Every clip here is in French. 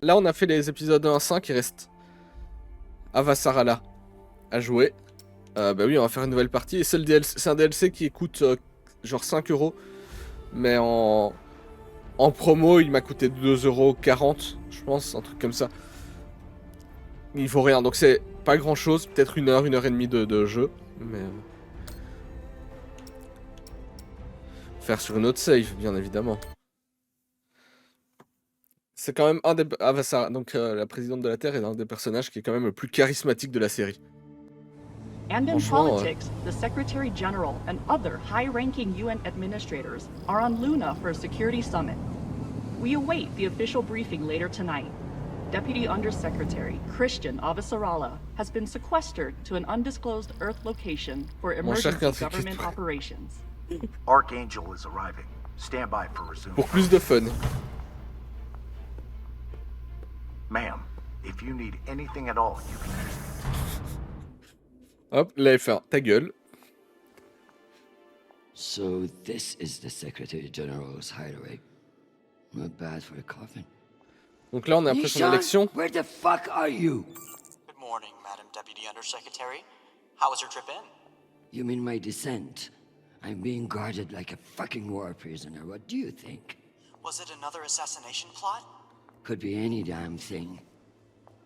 là, on a fait les épisodes 1 à 5, il reste Avasarala à jouer. Bah oui, on va faire une nouvelle partie. Et c'est un DLC qui coûte genre 5€. Mais en promo, il m'a coûté 2,40€, je pense, un truc comme ça. Il vaut rien, donc c'est pas grand chose, peut-être 1 heure et demie de jeu. Mais. Faire sur une autre save, bien évidemment. C'est quand même un des. Donc la présidente de la Terre est un des personnages qui est quand même le plus charismatique de la série. And in politics, the Secretary General and other high-ranking UN administrators are on Luna for a security summit. We await the official briefing later tonight. Deputy Undersecretary Christian Avasarala has been sequestered to an undisclosed Earth location for emergency government operations. Archangel is arriving. Stand by for resume. Pour plus de fun. Ma'am, if you need anything at all, you can use it. Hop, la F1, ta gueule. So this is the Secretary General's hideaway. Not bad for a coffin. Donc là, on est après son élection. Where the fuck are you? Good morning, Madam Deputy Undersecretary. How was your trip in? You mean my descent? I'm being guarded like a fucking war prisoner. What do you think? Was it another assassination plot? Could be any damn thing.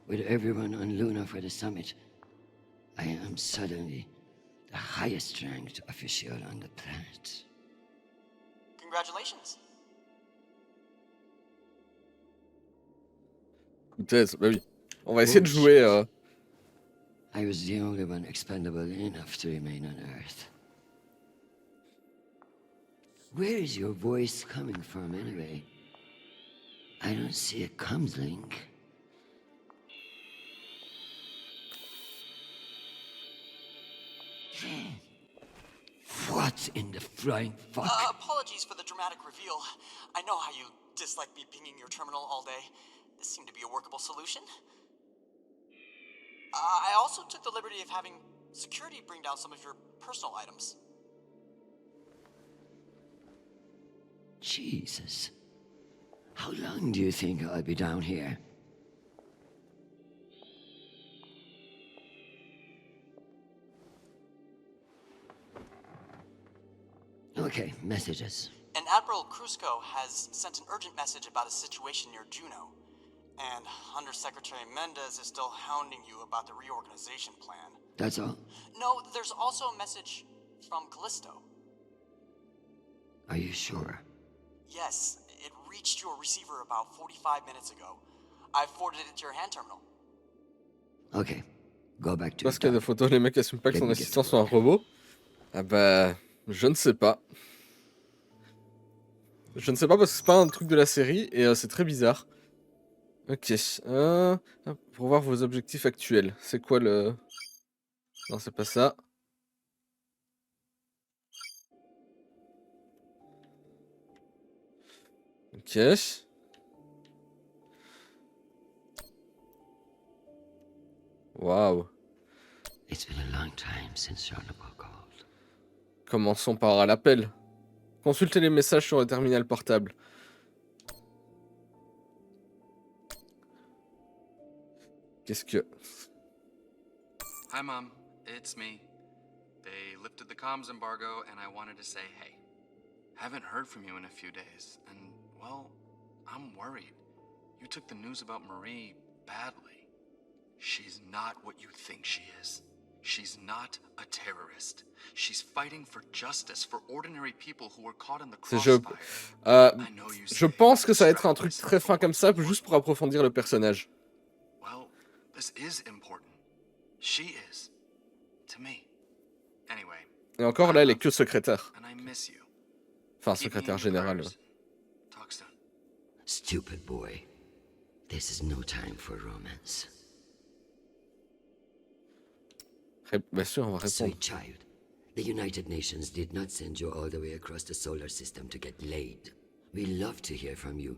With everyone on Luna for the summit, I am suddenly the highest ranked official on the planet. Congratulations. Bah oui. On va essayer de jouer. I was the only one expendable enough to remain on Earth. Where is your voice coming from, anyway? I don't see a comms link. What in the flying fuck? Apologies for the dramatic reveal. I know how you dislike me pinging your terminal all day. This seemed to be a workable solution. I also took the liberty of having security bring down some of your personal items. Jesus. How long do you think I'll be down here? Okay, messages. And Admiral Krusco has sent an urgent message about a situation near Juno. And Undersecretary Mendez is still hounding you about the reorganization plan. That's all? No, there's also a message from Callisto. Are you sure? Yes, it reached your receiver about 45 minutes ago. I forwarded it to your hand terminal. Okay, go back to Parce qu'il y a des photos, les mecs assument pas que son assistant soit un robot. Ah bah, je ne sais pas. Je ne sais pas parce que c'est pas un truc de la série et c'est très bizarre. Ok. Pour voir vos objectifs actuels. C'est quoi le... Non, c'est pas ça. Ok. Waouh. It's been a long time since Jean-Paul called. Commençons par l'appel. Consultez les messages sur le terminal portable. Qu'est-ce que... Hi, Mom. It's me. They lifted the comms embargo, and I wanted to say hey. Haven't heard from you in a few days, and, well, I'm worried. You took the news about Marie badly. She's not what you think she is. She's not a terrorist. She's fighting for justice for ordinary people who were caught in the crossfire. Je pense que ça va être un truc très fin comme ça, juste pour approfondir le personnage. Well, this is important. She is. To me. Anyway. Et encore là, elle est que secrétaire. And I miss you. Enfin, secrétaire général. Talk soon. Stupid boy. This is no time for romance. Bien sûr, on va répondre. Sweet child, the United Nations did not send you all the way across the solar system to get laid. We love to hear from you,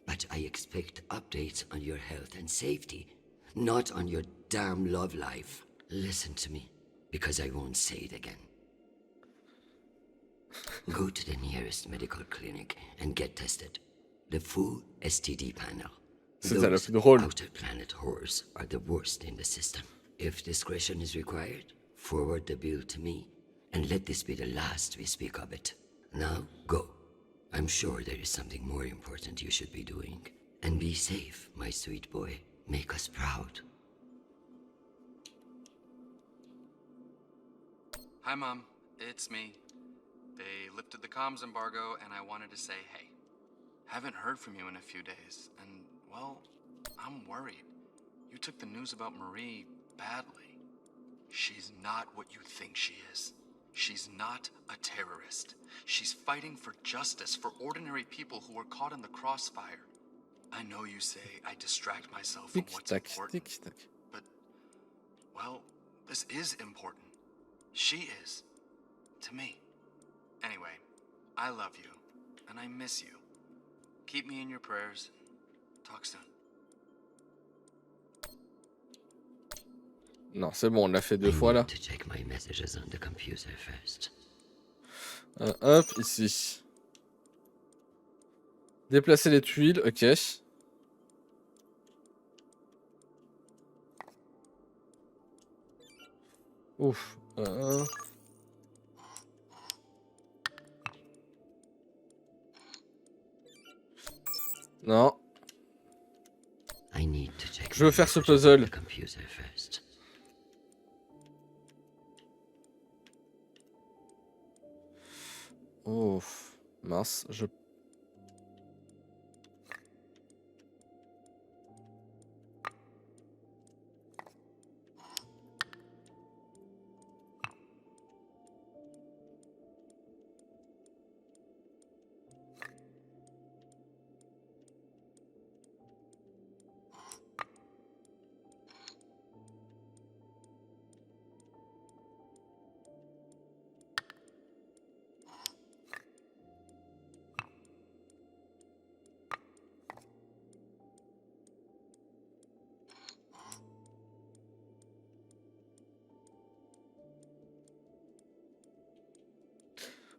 but I expect updates on your health and safety, not on your damn love life. Listen to me, because I won't say it again. Go to the nearest medical clinic and get tested. The full STD panel. C'était la Those plus drôle. outer planet horrors are the worst in the system. If discretion is required, forward the bill to me, and let this be the last we speak of it. Now, go. I'm sure there is something more important you should be doing. And be safe, my sweet boy. Make us proud. Hi, Mom. It's me. They lifted the comms embargo, and I wanted to say hey. Haven't heard from you in a few days, and, well, I'm worried. You took the news about Marie badly. She's not what you think she is. She's not a terrorist. She's fighting for justice for ordinary people who were caught in the crossfire. I know you say I distract myself from what's important, but, well, this is important. She is. To me. Anyway, I love you, and I miss you. Keep me in your prayers. Talk soon. Non, c'est bon, on l'a fait 2 fois là. To check my messages on the computer first. Hop, ici. Déplacer les tuiles, ok. Ouf. Non. I need to check Je veux faire ce messages on puzzle. the computer first. Ouf. Mince, je...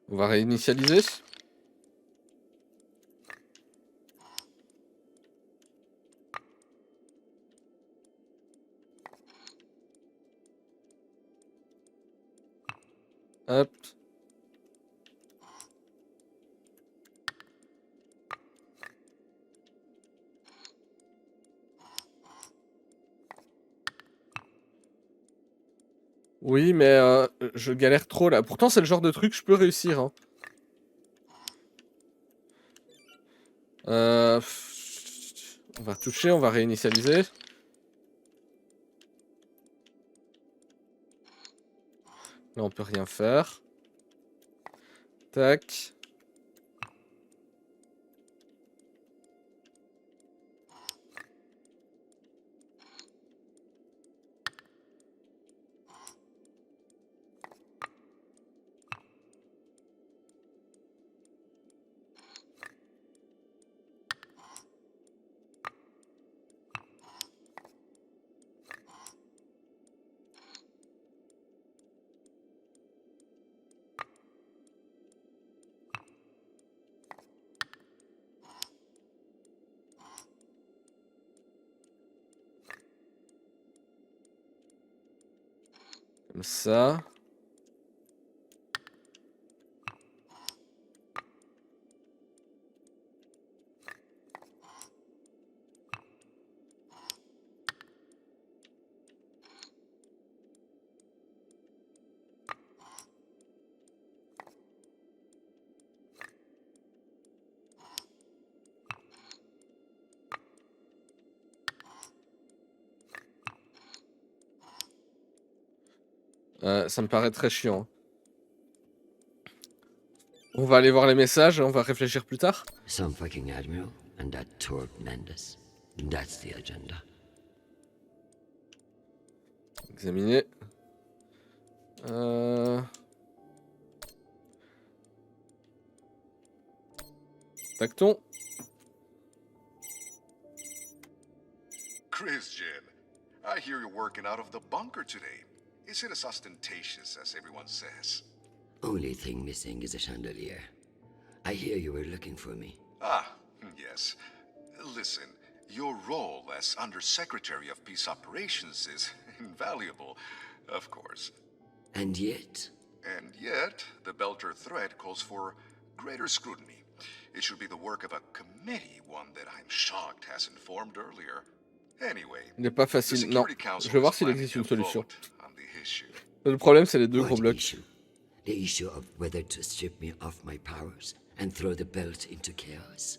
On va réinitialiser. Hop. Oui, mais je galère trop là. Pourtant, c'est le genre de truc que je peux réussir. Hein. On va toucher, on va réinitialiser. Là, on peut rien faire. Tac. Comme ça. Ça me paraît très chiant. On va aller voir les messages et on va réfléchir plus tard. Some fucking admiral and that Torb Mendes. That's the agenda. Examiner. Tacton. Christian, I hear you're working out of the bunker today. Is it as ostentatious as everyone says? Only thing missing is a chandelier. I hear you were looking for me. Ah, yes. Listen, Your role as Undersecretary of Peace Operations is invaluable, of course. And yet, The Belter threat calls for greater scrutiny. It should be the work of a committee, one that I'm shocked hasn't formed earlier. Anyway, Il n'est pas the facile. Non. Security Council Je vais voir is s'il planning existe a une solution. vote on the issue. Le problème, c'est les deux gros what blocs. issue? The issue of whether to strip me of my powers and throw the belt into chaos.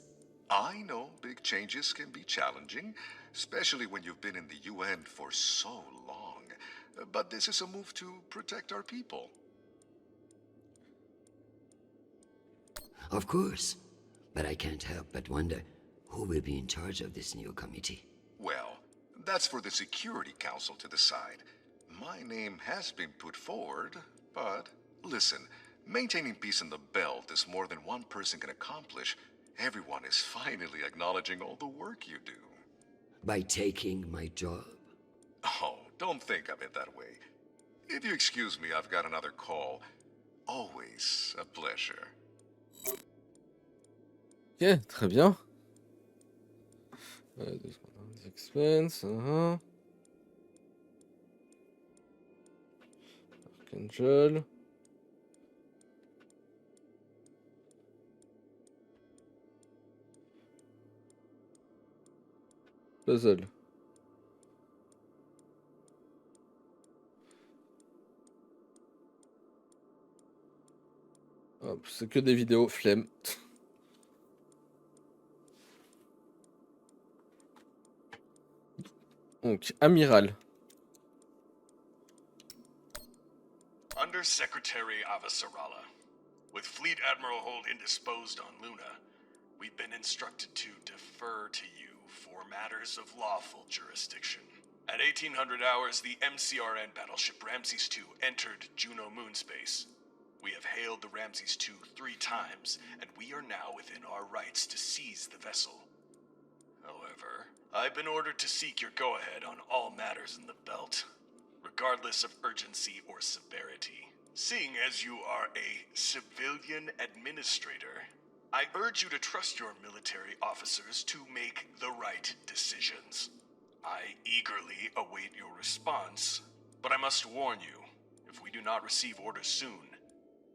I know big changes can be challenging, especially when you've been in the UN for so long. But this is a move to protect our people. Of course. But I can't help but wonder who will be in charge of this new committee. Well, that's for the Security Council to decide. My name has been put forward, but listen, maintaining peace in the belt is more than one person can accomplish. Everyone is finally acknowledging all the work you do. By taking my job? Oh, don't think of it that way. If you excuse me, I've got another call. Always a pleasure. Ok, très bien. Expanse, Archangel. Puzzle. Hop, c'est que des vidéos, flemme. Donc, amiral. Undersecretary Avasarala. With Fleet Admiral Hold indisposed on Luna, we've been instructed to defer to you for matters of lawful jurisdiction. At 1800 hours, the MCRN battleship Ramses II entered Juno moonspace. We have hailed the Ramses II 3 times, and we are now within our rights to seize the vessel. However, I've been ordered to seek your go-ahead on all matters in the belt, regardless of urgency or severity. Seeing as you are a civilian administrator, I urge you to trust your military officers to make the right decisions. I eagerly await your response, but I must warn you, if we do not receive orders soon,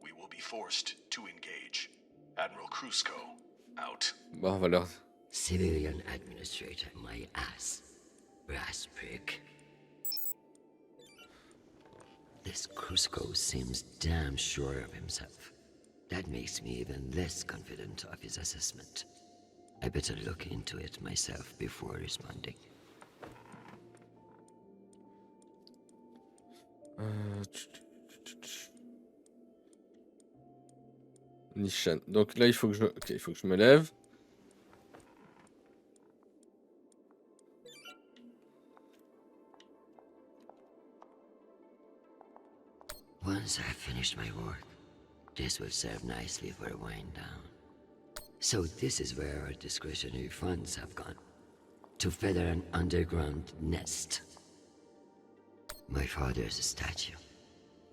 we will be forced to engage. Admiral Krusko, out. Bon, on va leur... Civilian administrator, my ass. Brass prick. This Krusko seems damn sure of himself. That makes me even less confident of his assessment. I better look into it myself before responding. Nishan. Donc là, il faut que je... Ok, il faut que je me lève. Once I've finished my work, this will serve nicely for a wind down. So this is where our discretionary funds have gone. To feather an underground nest. My father's statue.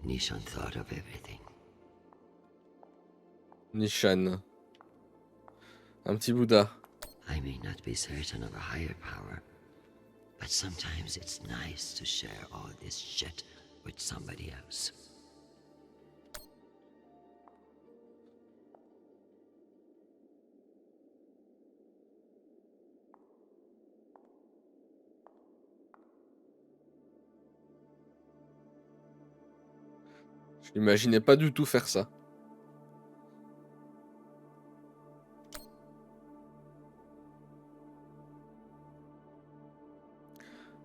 Nishan thought of everything. Nishan. Un petit Bouddha. I may not be certain of a higher power, but sometimes it's nice to share all this shit with somebody else. Je n'imaginais pas du tout faire ça.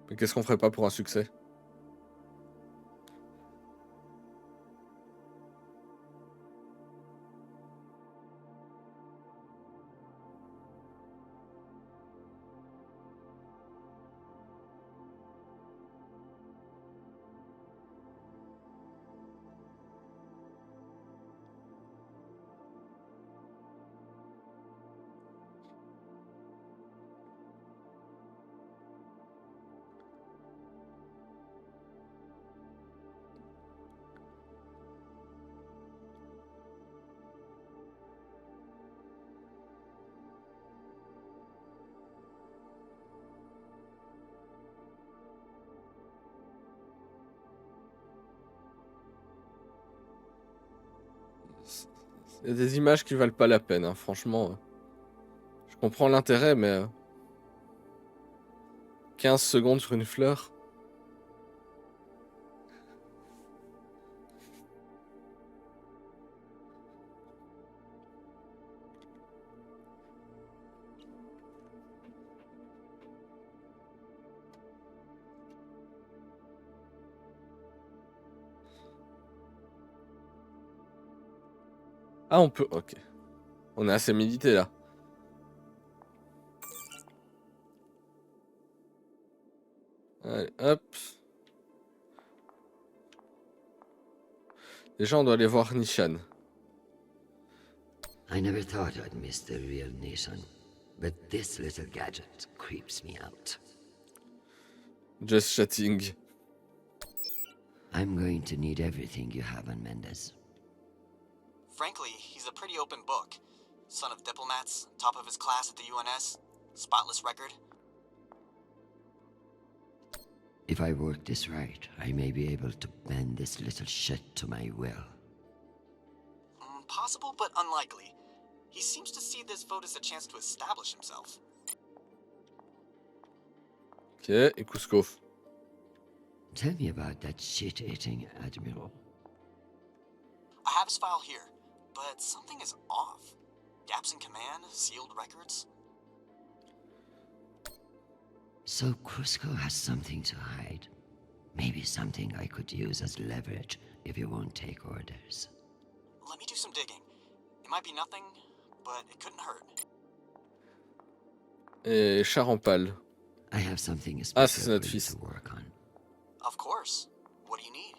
Mais qu'est-ce qu'on ferait pas pour un succès? Il y a des images qui valent pas la peine, hein, franchement. Je comprends l'intérêt, mais... 15 secondes sur une fleur. Ah, on peut... Ok. On est assez médité, là. Allez, hop. Déjà, on doit aller voir Nishan. I never thought I'd miss the real nation, but this little gadget creeps me out. Just chatting. I'm going to need everything you have on Mendez. Frankly, he's a pretty open book. Son of diplomats, top of his class at the UNS, spotless record. If I work this right, I may be able to bend this little shit to my will. Possible, but unlikely. He seems to see this vote as a chance to establish himself. Ok, et Cusco. Tell me about that shit-eating admiral. I have his file here, but something is off. Gaps in command, sealed records. So Cusco has something to hide. Maybe something I could use as leverage if you won't take orders. Let me do some digging. It might be nothing, but it couldn't hurt. Et Charampal. I have something Ah, special c'est notre for you fils. to work on. Of course. What do you need?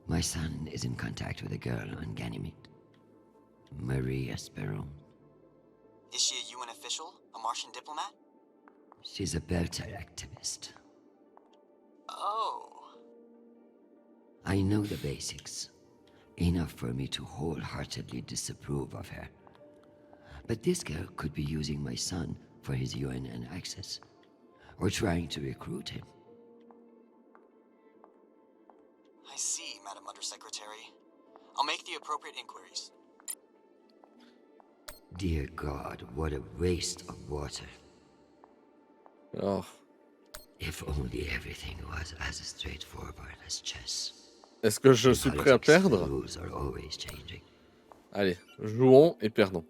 My son is in contact with a girl on Ganymede. Marie Esperon. Is she a UN official? A Martian diplomat? She's a Belter activist. Oh. I know the basics. Enough for me to wholeheartedly disapprove of her. But this girl could be using my son for his UNN access. Or trying to recruit him. I see, Madam Undersecretary. I'll make the appropriate inquiries. Dear God, what a waste of water. Alors, If only everything was as straightforward as chess. est-ce que je suis prêt à perdre? The rules are always changing. Allez, jouons et perdons.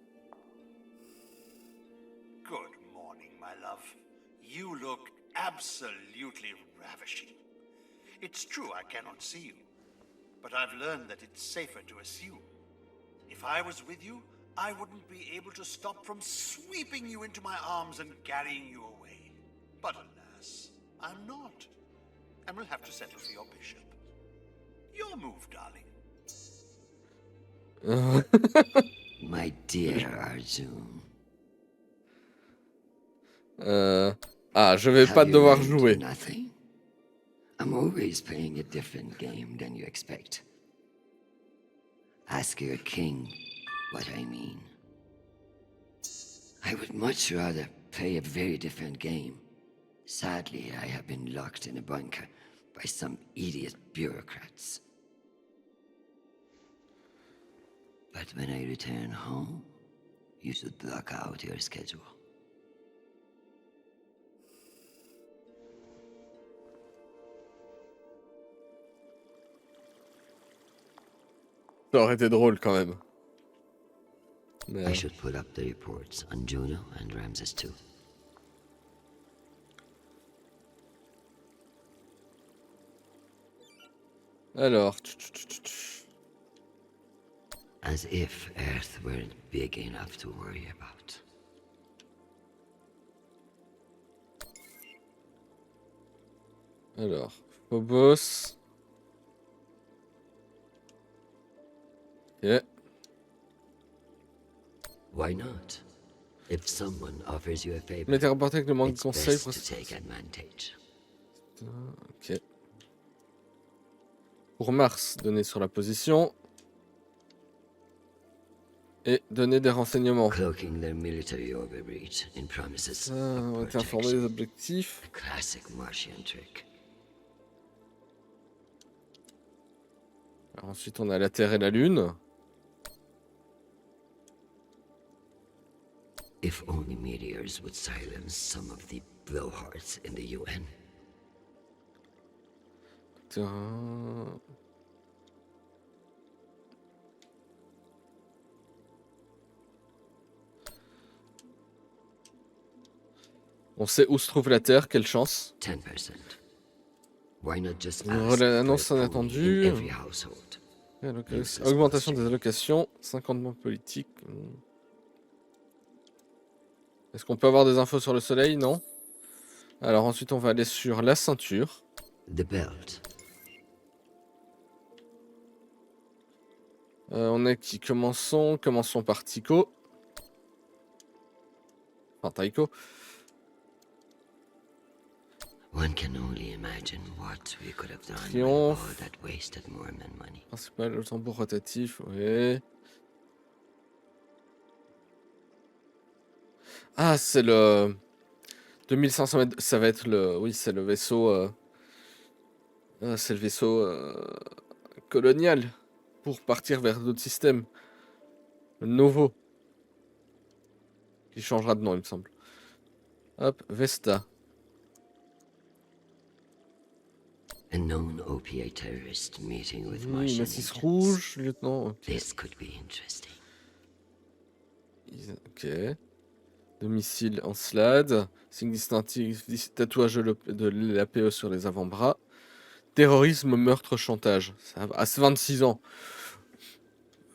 Good morning, my love. You look absolutely ravishing. It's true I cannot see you, but I've learned that it's safer to assume. If I was with you, I wouldn't be able to stop from sweeping you into my arms and carrying you away. But alas, I'm not. And we'll have to settle for your bishop. Your move, darling. My dear Arjun. Ah, je vais pas Have you devoir learned jouer. Nothing? I'm always playing a different game than you expect. Ask your king what I mean. I would much rather play a very different game. Sadly, I have been locked in a bunker by some idiot bureaucrats. But when I return home, you should block out your schedule. Ça aurait été drôle quand même. Mais... I should put up the reports on Juno and Ramses too. Alors... As if Earth weren't big enough to worry about. Alors... Phobos... Ok. Why not? If someone offers you a favor, Mais t'es rapporté avec le manque de it's conseils best pour... to take advantage. Ok. Pour Mars, donner sur la position. Et donner des renseignements. Cloaking their military overreach in promises Ça, on va of t'informer des protection. objectifs. A classic Martian trick. Alors ensuite, on a la Terre et la Lune. If only meteors would silence some of the blowhards in the UN. Terrain... On sait où se trouve la Terre, quelle chance. 10%. Why not just Annonce inattendue. Augmentation des allocations, 50 points politiques. Est-ce qu'on peut avoir des infos sur le soleil? Non. Alors ensuite on va aller sur la ceinture. The belt. On a qui commençons par Tycho. Enfin Taiko. One can only imagine what we could have done with Triomphe. all that wasted Mormon money. Principal, le tambour rotatif, ouais. Ah, c'est le 2500 mètres. Ça va être le. Oui, c'est le vaisseau. C'est le vaisseau colonial pour partir vers d'autres systèmes. Le Novo. Qui changera de nom, il me semble. Hop, Vesta. A known OPA terrorist meeting with Une Martian assise agents. rouge, lieutenant. Ok. This could be interesting. Ok. Domicile en slade. Signe distinctif, tatouage de l'APE sur les avant-bras. Terrorisme, meurtre, chantage. À 26 ans.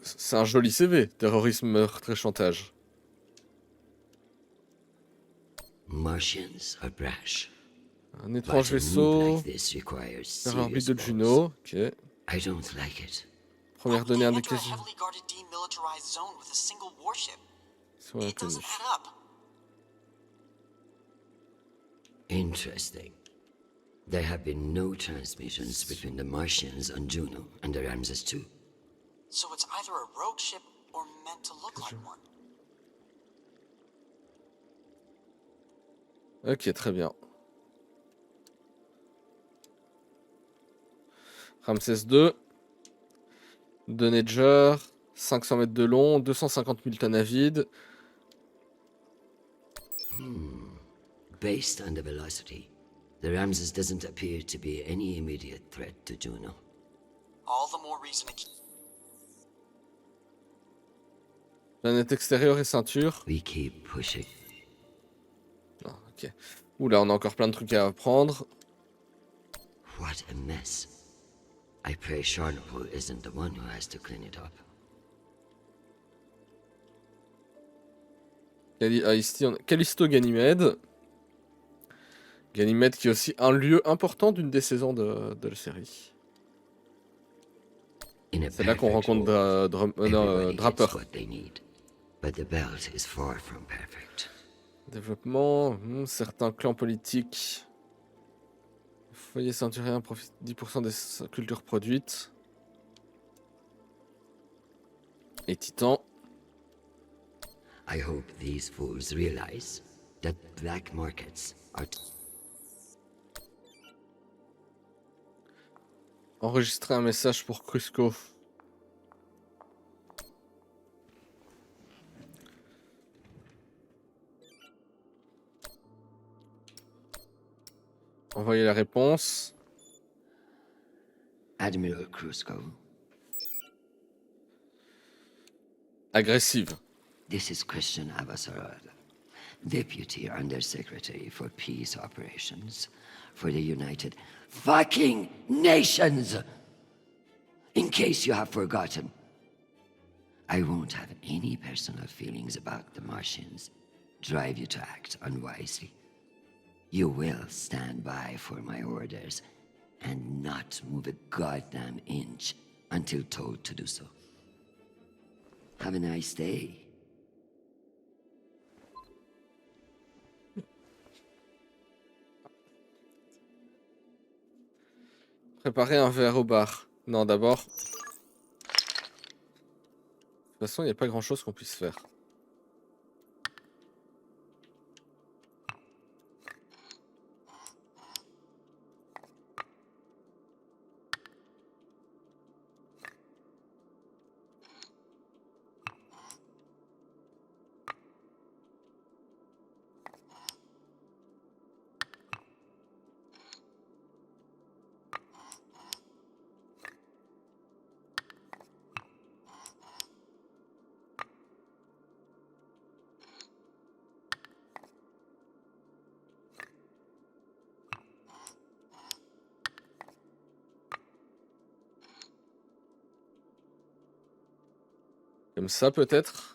C'est un joli CV. Terrorisme, meurtre et chantage. Martians are brash. Un étrange vaisseau. Vers l'orbite de Juno. Ok. I don't like it. Première donnée indication. Heavily guarded demilitarized zone with a single warship. Soit It doesn't inconnu. add up. Interesting. There have been no transmissions between the Martians on Juno and the Ramses II. So it's either a rogue ship or meant to look like one. Ok, très bien. Ramsès II. Donager. 500 mètres de long. 250 000 tonnes à vide. Based on the velocity, the Ramses doesn't appear to be any immediate threat to Juno. All the more reason to keep. Planète extérieure et ceinture. We keep pushing. Non, ok. Oula, on a encore plein de trucs à apprendre. What a mess. I pray Charnapol isn't the one who has to clean it up. Callisto Ganymède. Ganymède qui est aussi un lieu important d'une des saisons de la série. C'est là qu'on rencontre Draper. But the belt is far from perfect. Développement, certains clans politiques. Foyer ceinturien profite 10% des cultures produites. Et Titan. I hope these fools realize that black markets are... Enregistrer un message pour Cusco. Envoyer la réponse. Admiral Cusco, Agressive. this is Christian Avasarala, Deputy Undersecretary for Peace Operations for the United fucking Nations! In case you have forgotten, I won't have any personal feelings about the Martians drive you to act unwisely. You will stand by for my orders and not move a goddamn inch until told to do so. Have a nice day. Préparer un verre au bar. Non, d'abord. De toute façon, il n'y a pas grand chose qu'on puisse faire. Comme ça peut-être.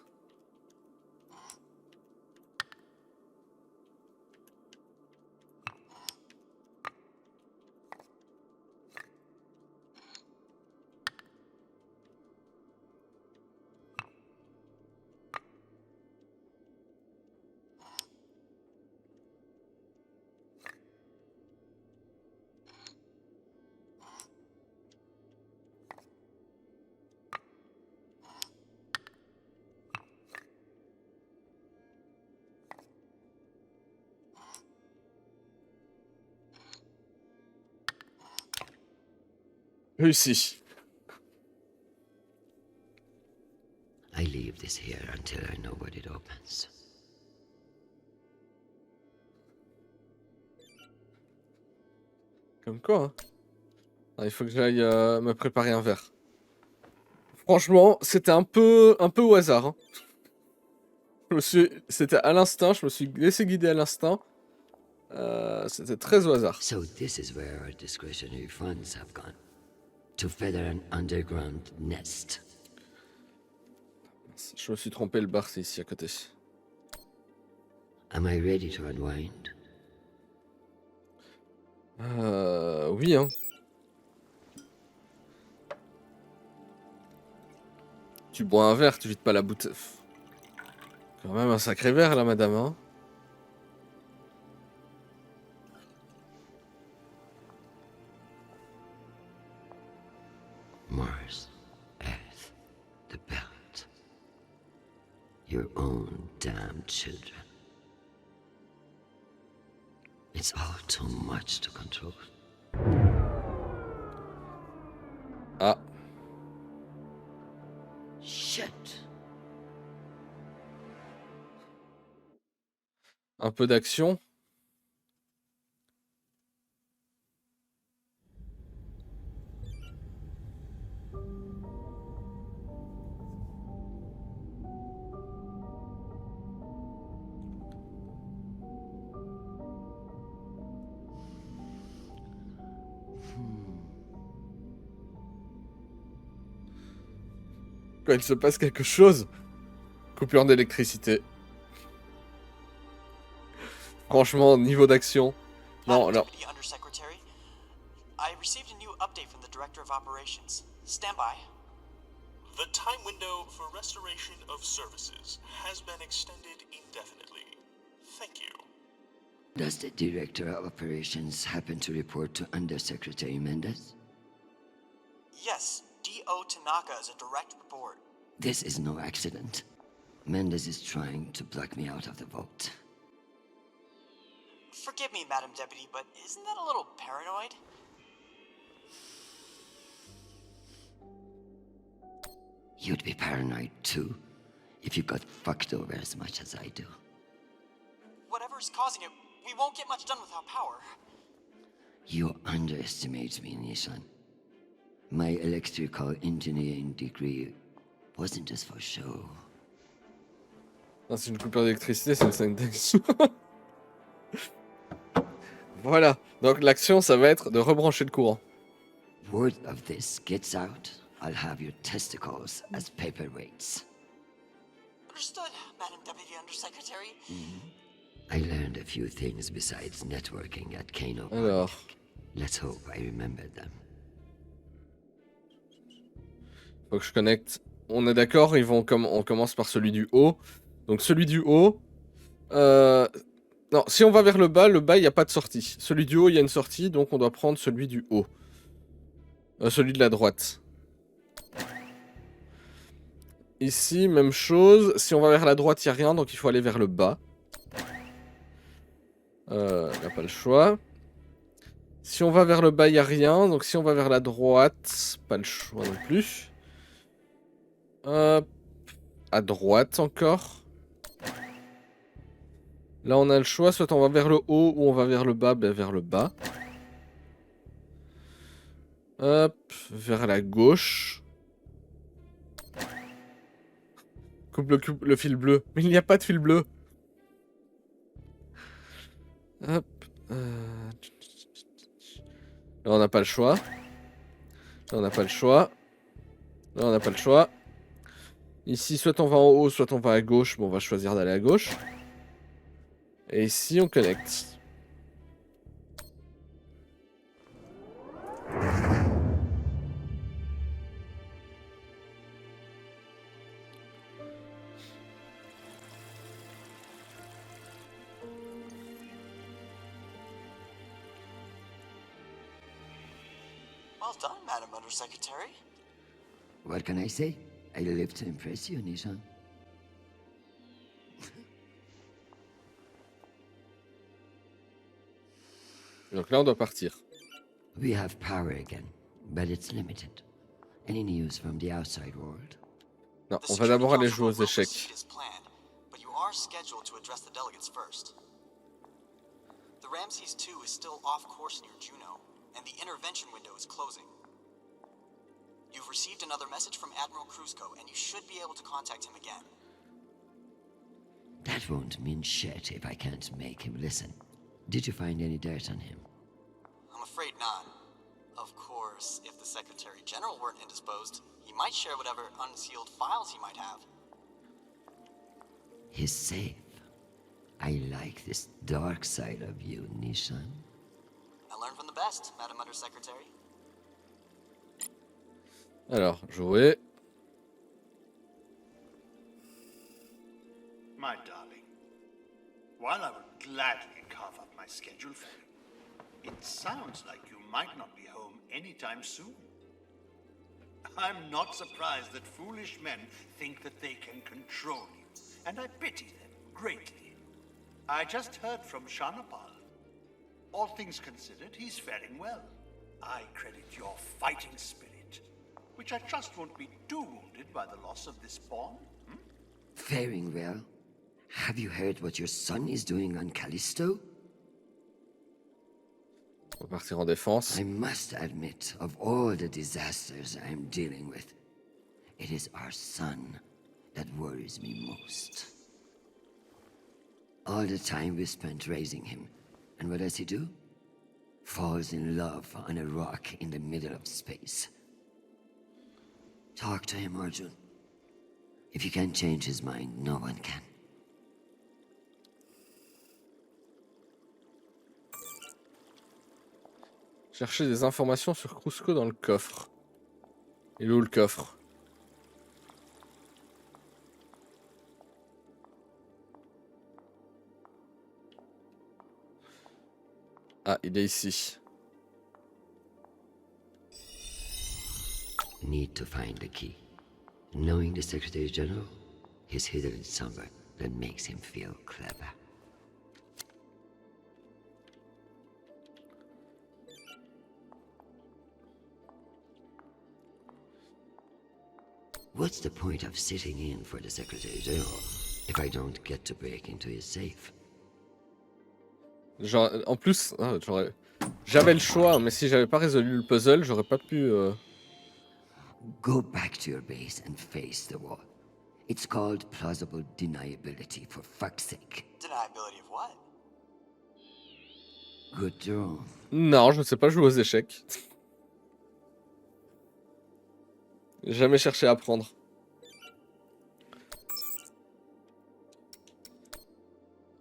Réussi. I leave this here until I know what it opens. Comme quoi, hein. Ah, il faut que j'aille me préparer un verre. Franchement, c'était un peu au hasard. Hein. C'était à l'instinct, je me suis laissé guider à l'instinct. C'était très au hasard. So this is where our discretionary funds have gone. To feather an underground nest. Je me suis trompé, le bar c'est ici à côté. Am I ready to unwind? Oui, hein. Tu bois un verre, tu vides pas la bouteille. Quand même un sacré verre là, madame, hein. Mars, Earth, the belt. Your own damn children. It's all too much to control. Ah. Shit. Un peu d'action. Quand il se passe quelque chose, coupure d'électricité. Franchement, niveau d'action. Non, alors. Deputy Undersecretary, I received a new update from the Director of Operations. Stand by. The time window for restoration of services has been extended indefinitely. Thank you. Does the Director of Operations happen to report to Undersecretary Mendez? Yes, D.O. Tanaka is a direct report. This is no accident. Mendez is trying to block me out of the vote. Forgive me, Madam Deputy, but isn't that a little paranoid? You'd be paranoid too, if you got fucked over as much as I do. Whatever's causing it, we won't get much done without power. You underestimate me, Nishan. My electrical engineering degree wasn't just for show. Non, c'est une coupure d'électricité, c'est une scène d'action. Voilà. Donc l'action, ça va être de rebrancher le courant. Word of this gets out, I'll have your testicles as paperweights. Understood, Madam Deputy Undersecretary. I learned a few things besides networking at Kano. Alors. Let's hope I remember them. Faut que je connecte. On est d'accord, on commence par celui du haut. Donc celui du haut. Non, si on va vers le bas, il n'y a pas de sortie. Celui du haut, il y a une sortie, donc on doit prendre celui du haut. Celui de la droite. Ici, même chose. Si on va vers la droite, il n'y a rien, donc il faut aller vers le bas. Il n'y a pas le choix. Si on va vers le bas, il n'y a rien. Donc si on va vers la droite, pas le choix non plus. À droite encore. Là, on a le choix. Soit on va vers le haut ou on va vers le bas. Ben, vers le bas. Hop. Vers la gauche. Coupe le fil bleu. Mais il n'y a pas de fil bleu. Hop. Là, on n'a pas le choix. Là, on n'a pas le choix. Là, on n'a pas le choix. Ici, soit on va en haut, soit on va à gauche. Bon, on va choisir d'aller à gauche. Et ici, on connecte. Well done, Madam Undersecretary. What can I say? I live to impress you, Nishan. Donc là, on doit partir. We have power again, but it's limited. Any news from the outside world? Non, The on va d'abord aller Security jouer aux Council will échecs. proceed as planned, but you are scheduled to address the delegates first. The Ramses 2 is still off course near Juno, and the intervention window is closing. You've received another message from Admiral Kruzko, and you should be able to contact him again. That won't mean shit if I can't make him listen. Did you find any dirt on him? I'm afraid not. Of course, if the Secretary General weren't indisposed, he might share whatever unsealed files he might have. He's safe. I like this dark side of you, Nishan. I learned from the best, Madam Undersecretary. Alors, jouer. My darling, while I would gladly carve up my schedule for you, it sounds like you might not be home anytime soon. I'm not surprised that foolish men think that they can control you, and I pity them greatly. I just heard from Shanapal. All things considered, he's faring well. I credit your fighting spirit, which I trust won't be too wounded by the loss of this pawn. Faring well? Have you heard what your son is doing on Callisto? On va partir en défense. I must admit, of all the disasters I'm dealing with, it is our son that worries me most. All the time we spent raising him, and what does he do? Falls in love on a rock in the middle of space. Talk to him, Arjun. If you can't change his mind, no one can. Chercher des informations sur Kruzko dans le coffre. Il est où le coffre? Ah, il est ici. Need to find the key. Knowing the Secretary General, he's hidden it somewhere that makes him feel clever. What's the point of sitting in for the Secretary General if I don't get to break into his safe? Genre, en plus, j'avais le choix, mais si j'avais pas résolu le puzzle, j'aurais pas pu. Go back to your base and face the wall. It's called plausible deniability, for fuck's sake. Deniability of what? Good draw. Non, je ne sais pas jouer aux échecs. J'ai jamais cherché à apprendre.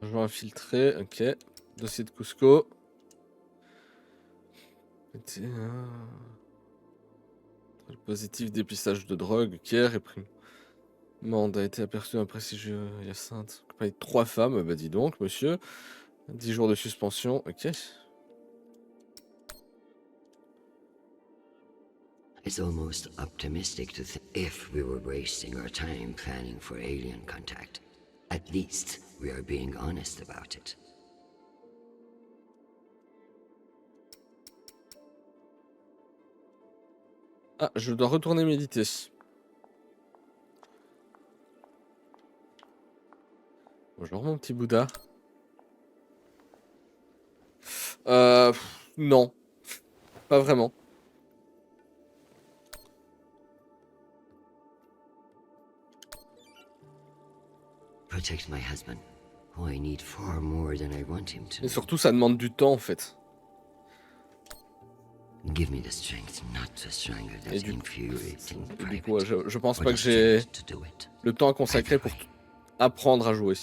Je vais infiltrer, ok. Dossier de Cusco. Positif, dépistage de drogue, qu'elle, réprimande a été aperçu un prestigieux Hyacinthe. Accompagné de 3 femmes, bah dis donc, monsieur. 10 jours de suspension, ok. It's almost optimistic to think if we were wasting our time planning for alien contact. At least we are being honest about it. Ah, je dois retourner méditer. Bonjour mon petit Bouddha. Non. Pas vraiment. Protect my husband, who I need far more than I want him to. Et surtout, ça demande du temps en fait. Give me the strength not to strangle Et that infuriating du coup, private. je pense Or pas the que j'ai strength to do it. le temps à consacrer pour apprendre à jouer.